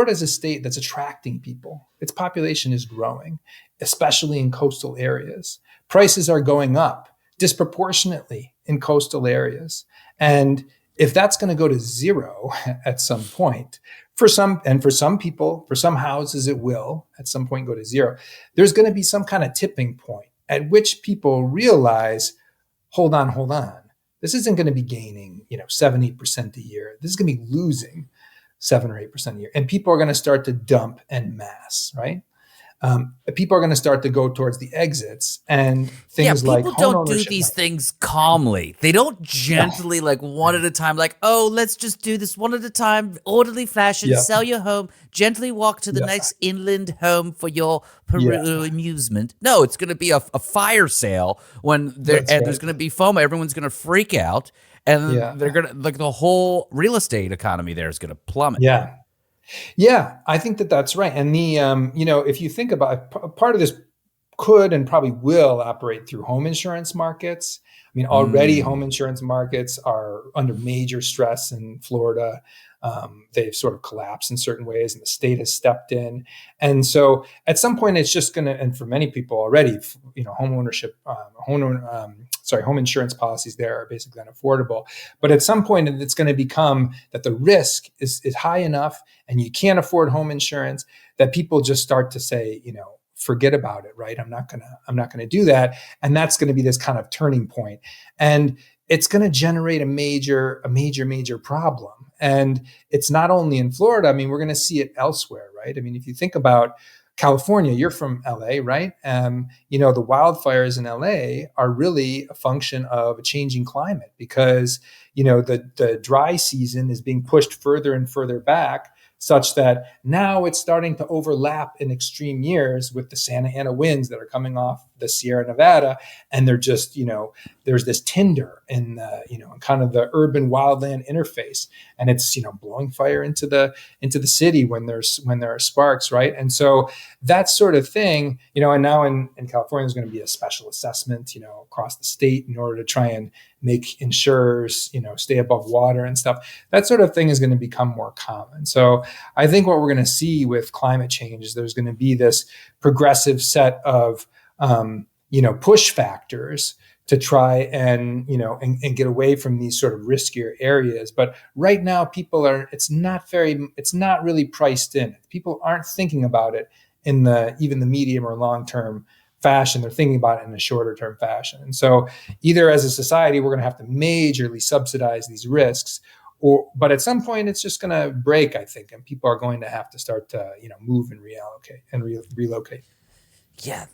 is a state that's attracting people. Its population is growing, especially in coastal areas. Prices are going up disproportionately in coastal areas. And if that's going to go to zero at some point, for some people, for some houses, it will at some point go to zero. There's going to be some kind of tipping point at which people realize, hold on. This isn't going to be gaining, 7-8% a year. This is going to be losing 7 or 8% a year. And people are going to start to dump en masse, right? People are going to start to go towards the exits and things like people don't do these things calmly. They don't gently, like one at a time, like, oh, let's just do this one at a time, orderly fashion, sell your home, gently walk to the next inland home for your amusement. No, it's going to be a fire sale when there's going to be FOMO. Everyone's going to freak out. And they're going to, like, the whole real estate economy there is going to plummet. Yeah, I think that's right. And the, if you think about part of this could and probably will operate through home insurance markets. I mean, already home insurance markets are under major stress in Florida. They've sort of collapsed in certain ways, and the state has stepped in. And so at some point, it's just going to, and for many people already, home ownership, home insurance policies there are basically unaffordable. But at some point, it's going to become that the risk is high enough, and you can't afford home insurance, that people just start to say, forget about it, right? I'm not gonna do that. And that's going to be this kind of turning point. And it's going to generate a major problem. And it's not only in Florida. I mean, we're going to see it elsewhere, right? I mean, if you think about California, you're from LA, right? The wildfires in LA are really a function of a changing climate, because, the dry season is being pushed further and further back, such that now it's starting to overlap in extreme years with the Santa Ana winds that are coming off the Sierra Nevada. And they're just, there's this tinder in the, kind of the urban wildland interface. And it's, blowing fire into the city when there are sparks, right? And so that sort of thing, and now in California, there's going to be a special assessment, across the state in order to try and make insurers, stay above water and stuff. That sort of thing is going to become more common. So I think what we're going to see with climate change is there's going to be this progressive set of, push factors to try and get away from these sort of riskier areas. But right now, it's not really priced in. People aren't thinking about it in even the medium or long term fashion. They're thinking about it in a shorter term fashion. And so either as a society, we're going to have to majorly subsidize these risks, but at some point it's just going to break, I think, and people are going to have to start to, move and reallocate and relocate. Yeah.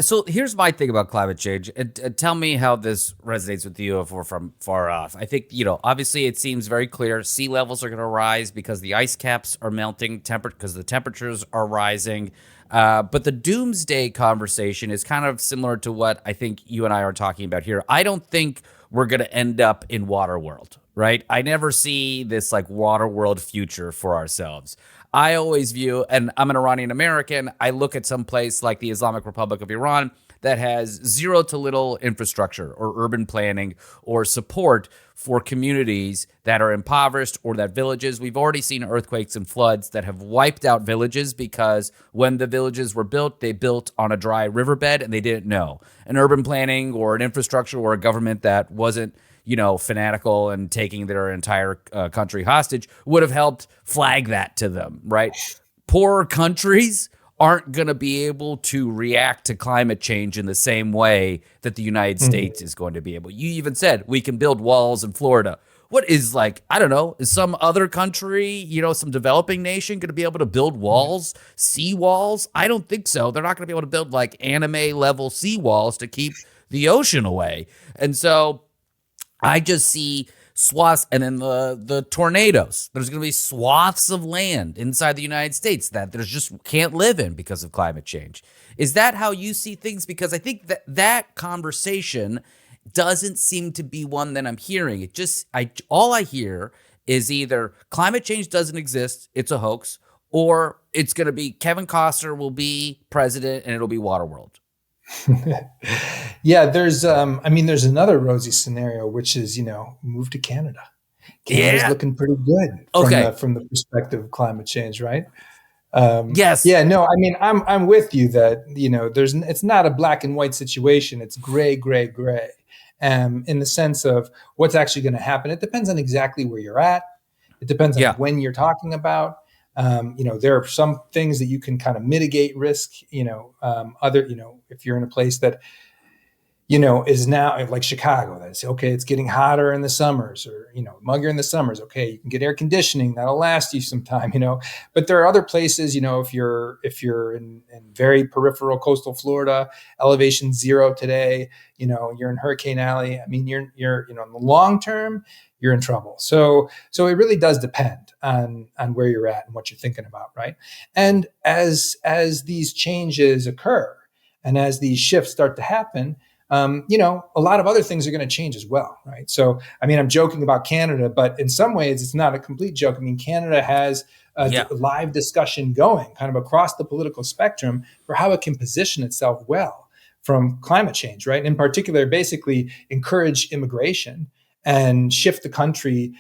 So here's my thing about climate change. Tell me how this resonates with you if we're from far off. I think, obviously it seems very clear. Sea levels are going to rise because the ice caps are melting, because the temperatures are rising. But the doomsday conversation is kind of similar to what I think you and I are talking about here. I don't think we're going to end up in Waterworld, right? I never see this like Waterworld future for ourselves. I always view, and I'm an Iranian American, I look at some place like the Islamic Republic of Iran that has zero to little infrastructure or urban planning or support for communities that are impoverished or that villages. We've already seen earthquakes and floods that have wiped out villages because when the villages were built, they built on a dry riverbed and they didn't know. An urban planning or an infrastructure or a government that wasn't fanatical and taking their entire country hostage would have helped flag that to them, right? Poorer countries aren't going to be able to react to climate change in the same way that the United States is going to be able. You even said we can build walls in Florida. What is I don't know, is some other country, some developing nation going to be able to build walls, sea walls? I don't think so. They're not going to be able to build anime level sea walls to keep the ocean away. And so I just see swaths, and then the tornadoes. There's going to be swaths of land inside the United States that there's just can't live in because of climate change. Is that how you see things? Because I think that conversation doesn't seem to be one that I'm hearing. All I hear is either climate change doesn't exist, it's a hoax, or it's going to be Kevin Costner will be president and it'll be Waterworld. Yeah, there's another rosy scenario, which is, move to Canada. Canada's looking pretty good from the perspective of climate change, right? Yes. Yeah, no, I'm with you that, it's not a black and white situation. It's gray. In the sense of what's actually going to happen. It depends on exactly where you're at. It depends on when you're talking about. There are some things that you can kind of mitigate risk, if you're in a place that, is now like Chicago, that's okay. It's getting hotter in the summers or, muggier in the summers. Okay. You can get air conditioning. That'll last you some time, but there are other places, if you're in very peripheral coastal Florida, elevation 0 today, you're in Hurricane Alley. You're in the long term, you're in trouble. So it really does depend on where you're at and what you're thinking about, right? And as these changes occur and as these shifts start to happen, a lot of other things are going to change as well, right? So, I'm joking about Canada, but in some ways it's not a complete joke. Canada has a live discussion going kind of across the political spectrum for how it can position itself well from climate change, right? In particular, basically encourage immigration and shift the country,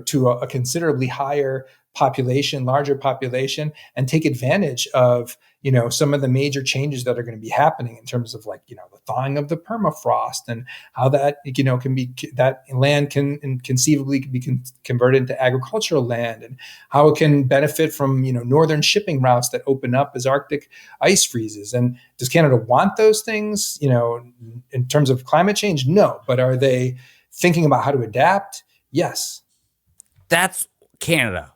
to a considerably higher population, larger population, and take advantage of, some of the major changes that are going to be happening in terms of the thawing of the permafrost and how that, that land can conceivably be converted into agricultural land, and how it can benefit from, northern shipping routes that open up as Arctic ice freezes. And does Canada want those things, in terms of climate change? No. But are they thinking about how to adapt? Yes. That's Canada.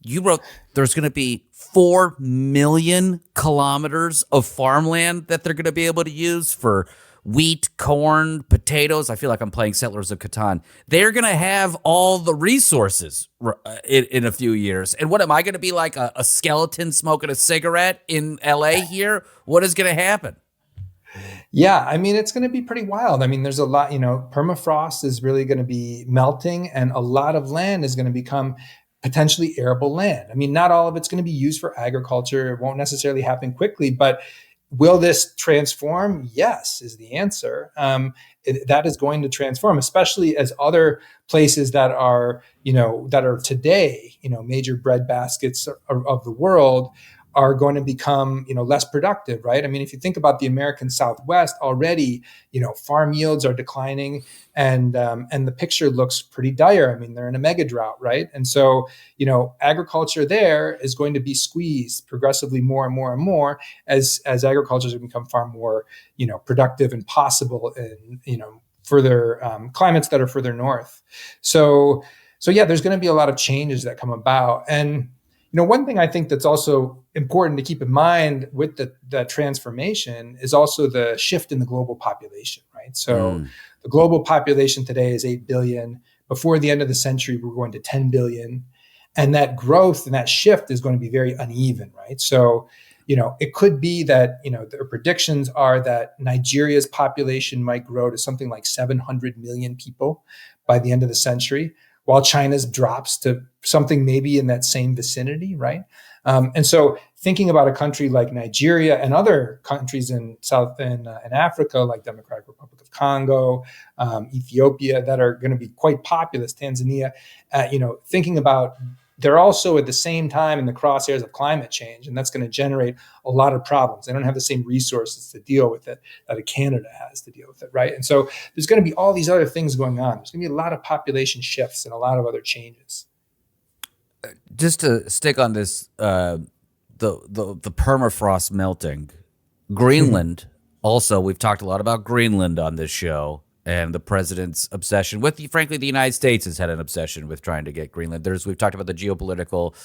You wrote there's going to be 4 million kilometers of farmland that they're going to be able to use for wheat, corn, potatoes. I feel like I'm playing Settlers of Catan. They're going to have all the resources in a few years. And what am I going to be like, a skeleton smoking a cigarette in LA here? What is going to happen? Yeah, I mean, it's going to be pretty wild. I mean, there's a lot, permafrost is really going to be melting, and a lot of land is going to become potentially arable land. I mean, not all of it's going to be used for agriculture. It won't necessarily happen quickly, but will this transform? Yes, is the answer. That is going to transform, especially as other places that are today, major bread baskets of the world are going to become, less productive, right? I mean, if you think about the American Southwest already, farm yields are declining, and the picture looks pretty dire. I mean, they're in a mega drought, right? And so, agriculture there is going to be squeezed progressively more and more and more as agriculture has become far more, productive and possible in, further climates that are further north. So yeah, there's going to be a lot of changes that come about. And one thing I think that's also important to keep in mind with the transformation is also the shift in the global population, right? So the global population today is 8 billion. Before the end of the century, we're going to 10 billion. And that growth and that shift is going to be very uneven, right? So, it could be that, the predictions are that Nigeria's population might grow to something like 700 million people by the end of the century, while China's drops to something maybe in that same vicinity, right? And so thinking about a country like Nigeria and other countries in Africa, like Democratic Republic of Congo, Ethiopia, that are going to be quite populous, Tanzania, thinking about they're also at the same time in the crosshairs of climate change, and that's going to generate a lot of problems. They don't have the same resources to deal with it that Canada has to deal with it, right? And so there's going to be all these other things going on. There's going to be a lot of population shifts and a lot of other changes. Just to stick on this, the permafrost melting, Greenland. Also, we've talked a lot about Greenland on this show, and the president's obsession with, frankly, the United States has had an obsession with trying to get Greenland. We've talked about the geopolitical,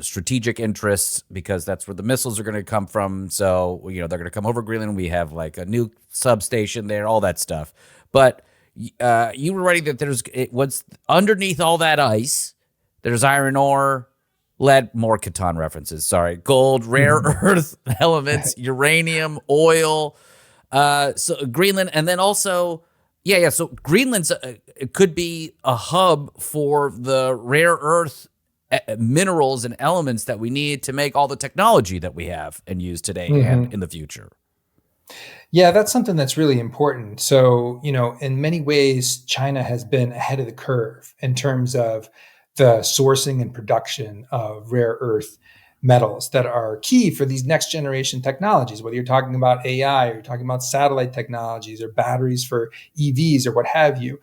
strategic interests, because that's where the missiles are going to come from. So, they're going to come over Greenland. We have like a nuke substation there, all that stuff. But you were writing that what's underneath all that ice, there's iron ore, lead, more Catan references, sorry, gold, rare earth elements, uranium, oil, so Greenland, and then also, so Greenland's it could be a hub for the rare earth minerals and elements that we need to make all the technology that we have and use today and in the future. Yeah, that's something that's really important. So, in many ways, China has been ahead of the curve in terms of the sourcing and production of rare earth metals that are key for these next generation technologies, whether you're talking about AI or you're talking about satellite technologies or batteries for EVs or what have you.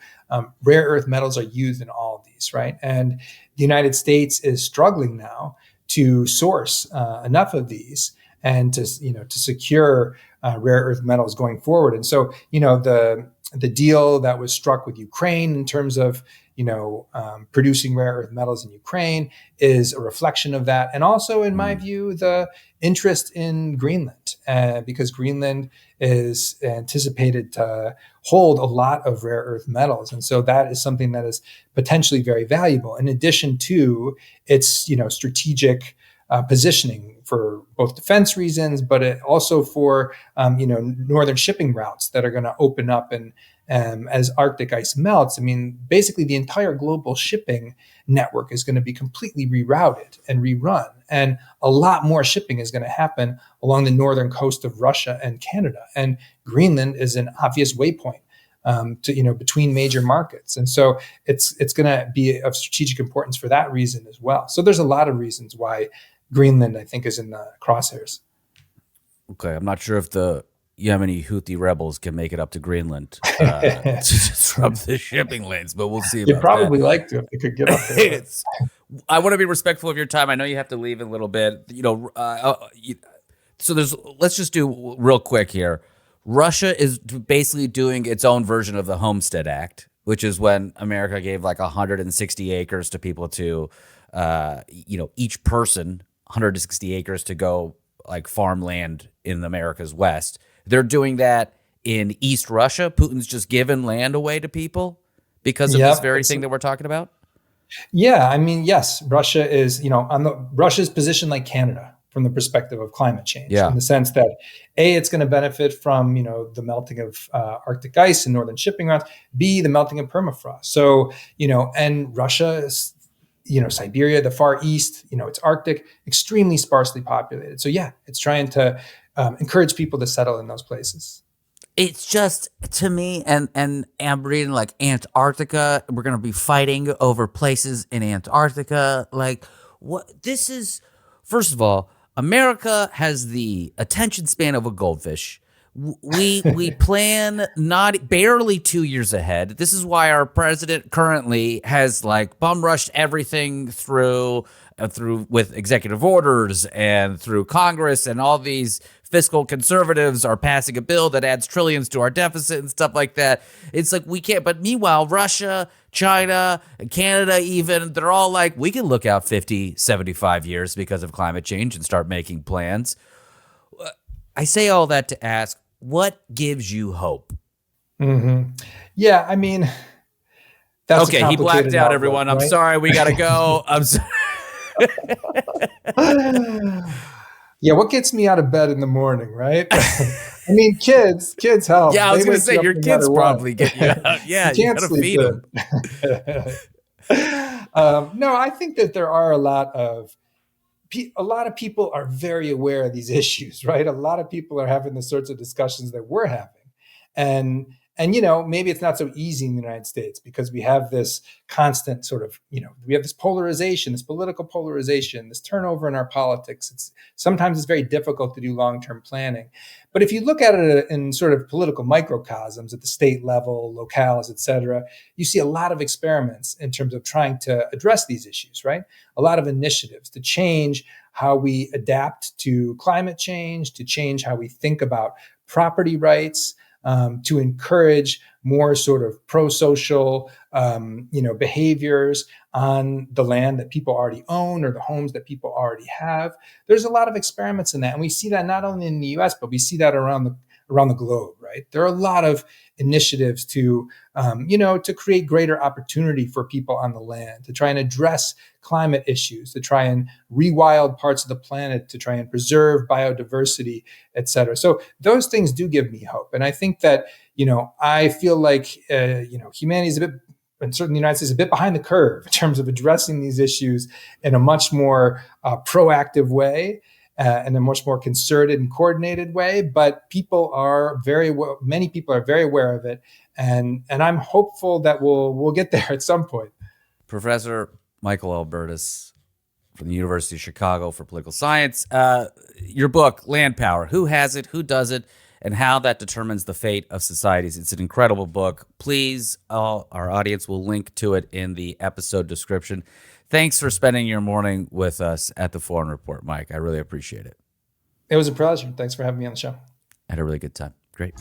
Rare earth metals are used in all of these, right? And the United States is struggling now to source enough of these and to secure rare earth metals going forward. And so, the deal that was struck with Ukraine in terms of producing rare earth metals in Ukraine is a reflection of that. And also, in my view, the interest in Greenland, because Greenland is anticipated to hold a lot of rare earth metals. And so that is something that is potentially very valuable, in addition to its, strategic positioning for both defense reasons, but also for, northern shipping routes that are going to open up. And as Arctic ice melts, I mean, basically the entire global shipping network is going to be completely rerouted and rerun. And a lot more shipping is going to happen along the northern coast of Russia and Canada. And Greenland is an obvious waypoint to between major markets. And so it's going to be of strategic importance for that reason as well. So there's a lot of reasons why Greenland, I think, is in the crosshairs. Okay, I'm not sure if the Yemeni Houthi rebels can make it up to Greenland to disrupt the shipping lanes, but we'll see about You'd probably like to if they could get up there. I want to be respectful of your time. I know you have to leave in a little bit. So let's just do real quick here. Russia is basically doing its own version of the Homestead Act, which is when America gave like 160 acres to people to, each person 160 acres to go like farmland in America's West. They're doing that in East Russia. Putin's just giving land away to people because of this very thing that we're talking about. Yeah, I mean, yes, Russia is, Russia's positioned like Canada from the perspective of climate change, in the sense that it's going to benefit from, the melting of Arctic ice and northern shipping routes, B, the melting of permafrost. So, and Russia is, Siberia, the Far East, it's Arctic, extremely sparsely populated. So yeah, it's trying to encourage people to settle in those places. It's just, to me, and I'm reading like Antarctica, we're going to be fighting over places in Antarctica. Like, what? This is, first of all, America has the attention span of a goldfish. We plan not barely 2 years ahead. This is why our president currently has like bum rushed everything through with executive orders and through Congress, and all these fiscal conservatives are passing a bill that adds trillions to our deficit and stuff like that. It's like we can't. But meanwhile, Russia, China, Canada even, they're all like, we can look out 50, 75 years because of climate change and start making plans. I say all that to ask, what gives you hope? Mm-hmm. Yeah, I mean, that's okay. He blacked out, everyone. Right? I'm sorry. We got to go. I'm sorry. Yeah, what gets me out of bed in the morning, right? I mean, kids help. Yeah, I was going to say, your kids probably get you out. Yeah, you got to feed them. No, I think that there are a lot of people are very aware of these issues, right? A lot of people are having the sorts of discussions that we're having. And maybe it's not so easy in the United States because we have this constant sort of, we have this polarization, this political polarization, this turnover in our politics. Sometimes it's very difficult to do long-term planning. But if you look at it in sort of political microcosms at the state level, locales, et cetera, you see a lot of experiments in terms of trying to address these issues, right? A lot of initiatives to change how we adapt to climate change, to change how we think about property rights, to encourage more sort of pro-social, behaviors on the land that people already own or the homes that people already have. There's a lot of experiments in that, and we see that not only in the U.S., but we see that around the globe. Right? There are a lot of initiatives to create greater opportunity for people on the land, to try and address climate issues, to try and rewild parts of the planet, to try and preserve biodiversity, et cetera. So those things do give me hope. And I think that, I feel like, humanity is a bit, and certainly the United States, is a bit behind the curve in terms of addressing these issues in a much more proactive way, in a much more concerted and coordinated way. But many people are very aware of it. And I'm hopeful that we'll get there at some point. Professor Michael Albertus from the University of Chicago for political science. Your book, Land Power, Who Has It, Who Does It, and How That Determines the Fate of Societies. It's an incredible book. Please, our audience will link to it in the episode description. Thanks for spending your morning with us at the Foreign Report, Mike. I really appreciate it. It was a pleasure. Thanks for having me on the show. I had a really good time. Great.